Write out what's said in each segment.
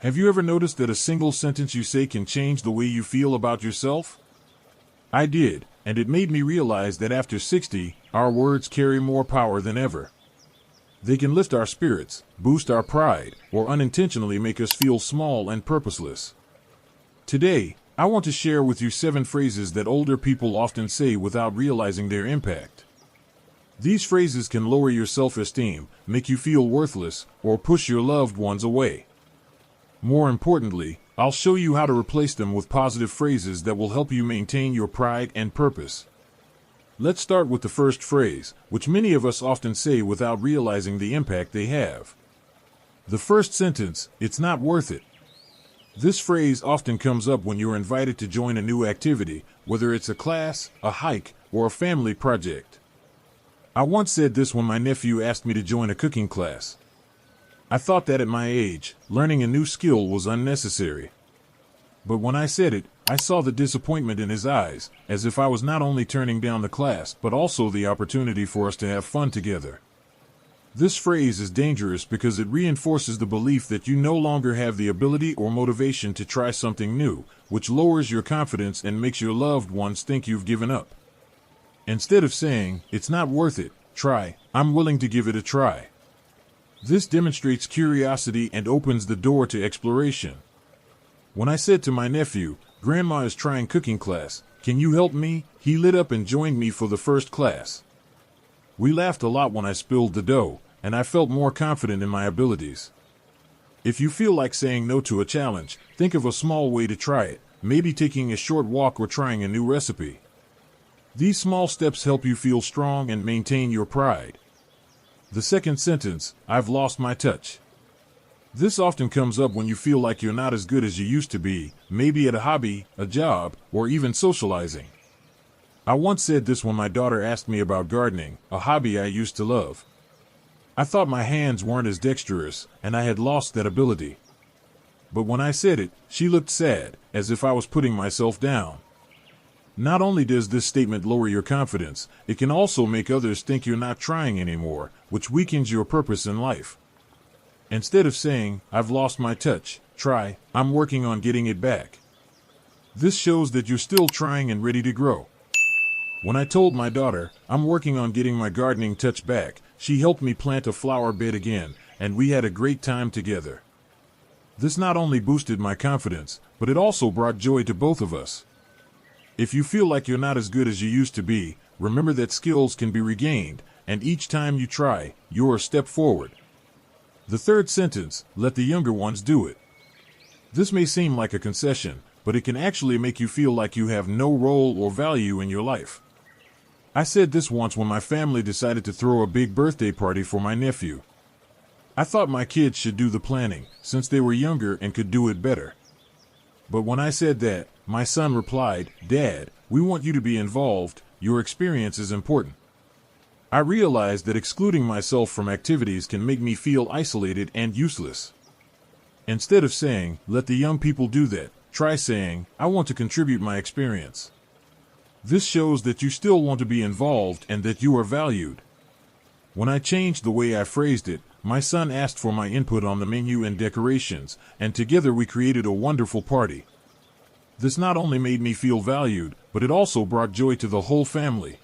Have you ever noticed that a single sentence you say can change the way you feel about yourself? I did, and it made me realize that after 60, our words carry more power than ever. They can lift our spirits, boost our pride, or unintentionally make us feel small and purposeless. Today, I want to share with you 7 phrases that older people often say without realizing their impact. These phrases can lower your self-esteem, make you feel worthless, or push your loved ones away. More importantly, I'll show you how to replace them with positive phrases that will help you maintain your pride and purpose. Let's start with the first phrase, which many of us often say without realizing the impact they have. The first sentence, "It's not worth it." This phrase often comes up when you're invited to join a new activity, whether it's a class, a hike, or a family project. I once said this when my nephew asked me to join a cooking class. I thought that at my age, learning a new skill was unnecessary. But when I said it, I saw the disappointment in his eyes, as if I was not only turning down the class, but also the opportunity for us to have fun together. This phrase is dangerous because it reinforces the belief that you no longer have the ability or motivation to try something new, which lowers your confidence and makes your loved ones think you've given up. Instead of saying, "It's not worth it," try, "I'm willing to give it a try." This demonstrates curiosity and opens the door to exploration. When I said to my nephew, "Grandma is trying cooking class, can you help me?" he lit up and joined me for the first class. We laughed a lot when I spilled the dough, and I felt more confident in my abilities. If you feel like saying no to a challenge, think of a small way to try it, maybe taking a short walk or trying a new recipe. These small steps help you feel strong and maintain your pride. The second sentence, "I've lost my touch." This often comes up when you feel like you're not as good as you used to be, maybe at a hobby, a job, or even socializing. I once said this when my daughter asked me about gardening, a hobby I used to love. I thought my hands weren't as dexterous, and I had lost that ability. But when I said it, she looked sad, as if I was putting myself down. Not only does this statement lower your confidence, it can also make others think you're not trying anymore, which weakens your purpose in life. Instead of saying, "I've lost my touch," try, "I'm working on getting it back." This shows that you're still trying and ready to grow. When I told my daughter, "I'm working on getting my gardening touch back," she helped me plant a flower bed again, and we had a great time together. This not only boosted my confidence, but it also brought joy to both of us. If you feel like you're not as good as you used to be, remember that skills can be regained, and each time you try, you're a step forward. The third sentence, "Let the younger ones do it." This may seem like a concession, but it can actually make you feel like you have no role or value in your life. I said this once when my family decided to throw a big birthday party for my nephew. I thought my kids should do the planning, since they were younger and could do it better. But when I said that, my son replied, "Dad, we want you to be involved, your experience is important." I realized that excluding myself from activities can make me feel isolated and useless. Instead of saying, "Let the young people do that," try saying, "I want to contribute my experience." This shows that you still want to be involved and that you are valued. When I changed the way I phrased it, my son asked for my input on the menu and decorations, and together we created a wonderful party. This not only made me feel valued, but it also brought joy to the whole family.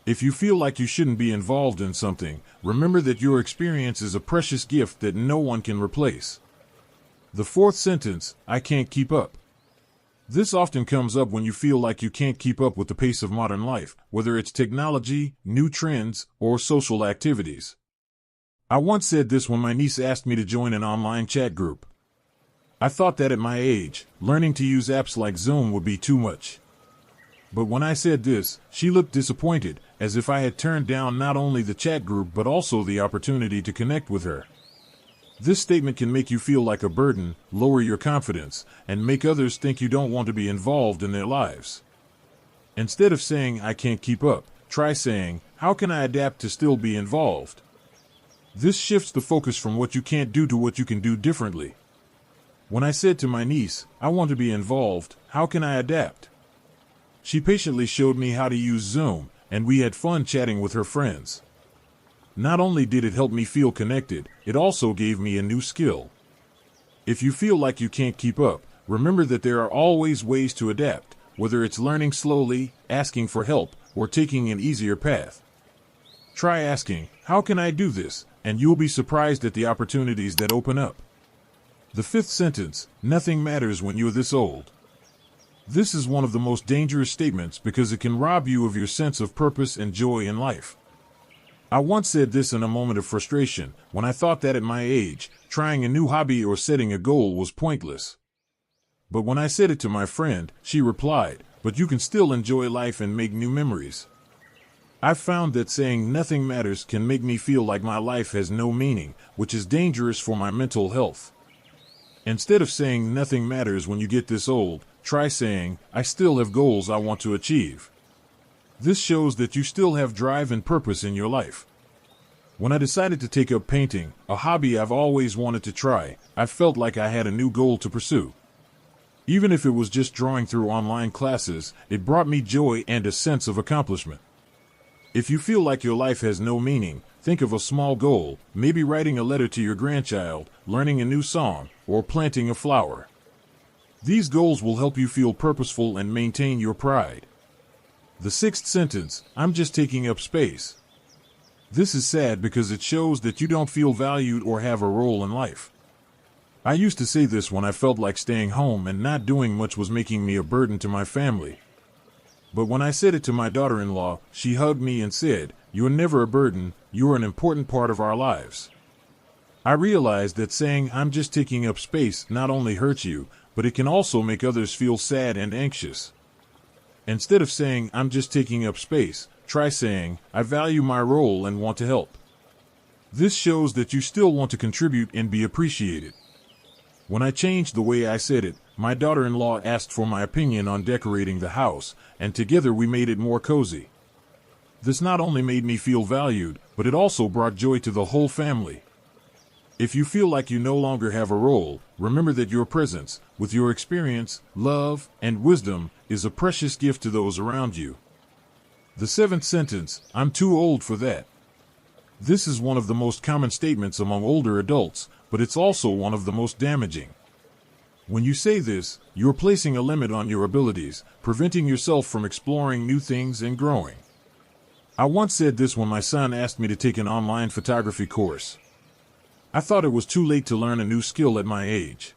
If you feel like you shouldn't be involved in something, remember that your experience is a precious gift that no one can replace. The fourth sentence, "I can't keep up." This often comes up when you feel like you can't keep up with the pace of modern life, whether it's technology, new trends, or social activities. I once said this when my niece asked me to join an online chat group. I thought that at my age, learning to use apps like Zoom would be too much. But when I said this, she looked disappointed, as if I had turned down not only the chat group but also the opportunity to connect with her. This statement can make you feel like a burden, lower your confidence, and make others think you don't want to be involved in their lives. Instead of saying, "I can't keep up," try saying, "How can I adapt to still be involved?" This shifts the focus from what you can't do to what you can do differently. When I said to my niece, "I want to be involved, how can I adapt?" She patiently showed me how to use Zoom, and we had fun chatting with her friends. Not only did it help me feel connected, it also gave me a new skill. If you feel like you can't keep up, remember that there are always ways to adapt, whether it's learning slowly, asking for help, or taking an easier path. Try asking, "How can I do this?" and you'll be surprised at the opportunities that open up. The fifth sentence, "Nothing matters when you're this old." This is one of the most dangerous statements because it can rob you of your sense of purpose and joy in life. I once said this in a moment of frustration, when I thought that at my age, trying a new hobby or setting a goal was pointless. But when I said it to my friend, she replied, "But you can still enjoy life and make new memories." I've found that saying nothing matters can make me feel like my life has no meaning, which is dangerous for my mental health. Instead of saying nothing matters when you get this old, try saying, "I still have goals I want to achieve." This shows that you still have drive and purpose in your life. When I decided to take up painting, a hobby I've always wanted to try, I felt like I had a new goal to pursue. Even if it was just drawing through online classes, it brought me joy and a sense of accomplishment. If you feel like your life has no meaning, think of a small goal, maybe writing a letter to your grandchild, learning a new song, or planting a flower. These goals will help you feel purposeful and maintain your pride. The sixth sentence, "I'm just taking up space." This is sad because it shows that you don't feel valued or have a role in life. I used to say this when I felt like staying home and not doing much was making me a burden to my family. But when I said it to my daughter-in-law, she hugged me and said, "You're never a burden, you're an important part of our lives." I realized that saying "I'm just taking up space" not only hurts you, but it can also make others feel sad and anxious. Instead of saying "I'm just taking up space," try saying, "I value my role and want to help." This shows that you still want to contribute and be appreciated. When I changed the way I said it, my daughter-in-law asked for my opinion on decorating the house, and together we made it more cozy. This not only made me feel valued, but it also brought joy to the whole family. If you feel like you no longer have a role, remember that your presence, with your experience, love, and wisdom, is a precious gift to those around you. The seventh sentence, "I'm too old for that." This is one of the most common statements among older adults, but it's also one of the most damaging. When you say this, you're placing a limit on your abilities, preventing yourself from exploring new things and growing. I once said this when my son asked me to take an online photography course. I thought it was too late to learn a new skill at my age.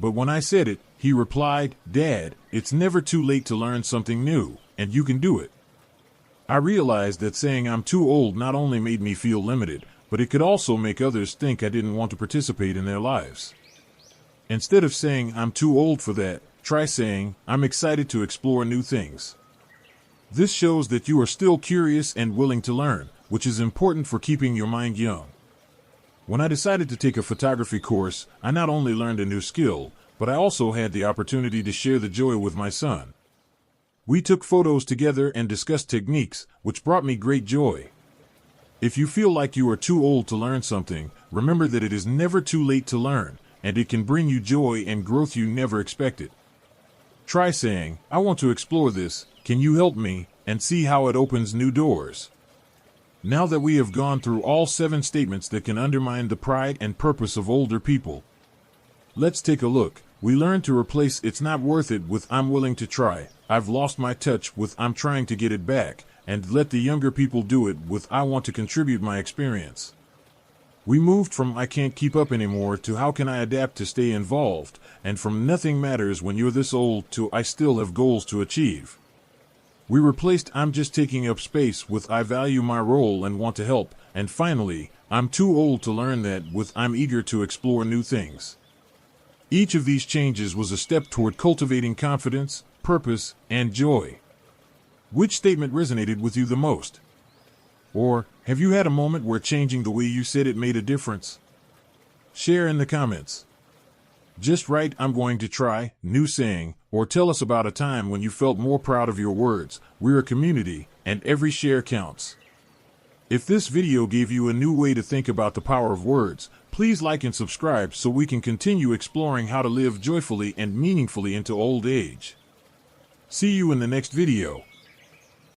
But when I said it, he replied, "Dad, it's never too late to learn something new, and you can do it." I realized that saying "I'm too old" not only made me feel limited, but it could also make others think I didn't want to participate in their lives. Instead of saying "I'm too old for that," try saying, "I'm excited to explore new things." This shows that you are still curious and willing to learn, which is important for keeping your mind young. When I decided to take a photography course, I not only learned a new skill, but I also had the opportunity to share the joy with my son. We took photos together and discussed techniques, which brought me great joy. If you feel like you are too old to learn something, remember that it is never too late to learn, and it can bring you joy and growth you never expected. Try saying, "I want to explore this, can you help me?" and see how it opens new doors. Now that we have gone through all 7 statements that can undermine the pride and purpose of older people, let's take a look. We learned to replace "it's not worth it" with "I'm willing to try," "I've lost my touch" with "I'm trying to get it back," and let the younger people do it with "I want to contribute my experience." We moved from "I can't keep up anymore" to "how can I adapt to stay involved," and from "nothing matters when you're this old" to "I still have goals to achieve." We replaced "I'm just taking up space" with "I value my role and want to help," and finally, "I'm too old to learn that" with "I'm eager to explore new things." Each of these changes was a step toward cultivating confidence, purpose, and joy. Which statement resonated with you the most? Or, have you had a moment where changing the way you said it made a difference? Share in the comments. Just write "I'm going to try" new saying, or tell us about a time when you felt more proud of your words. We're a community, and every share counts. If this video gave you a new way to think about the power of words, please like and subscribe so we can continue exploring how to live joyfully and meaningfully into old age. See you in the next video.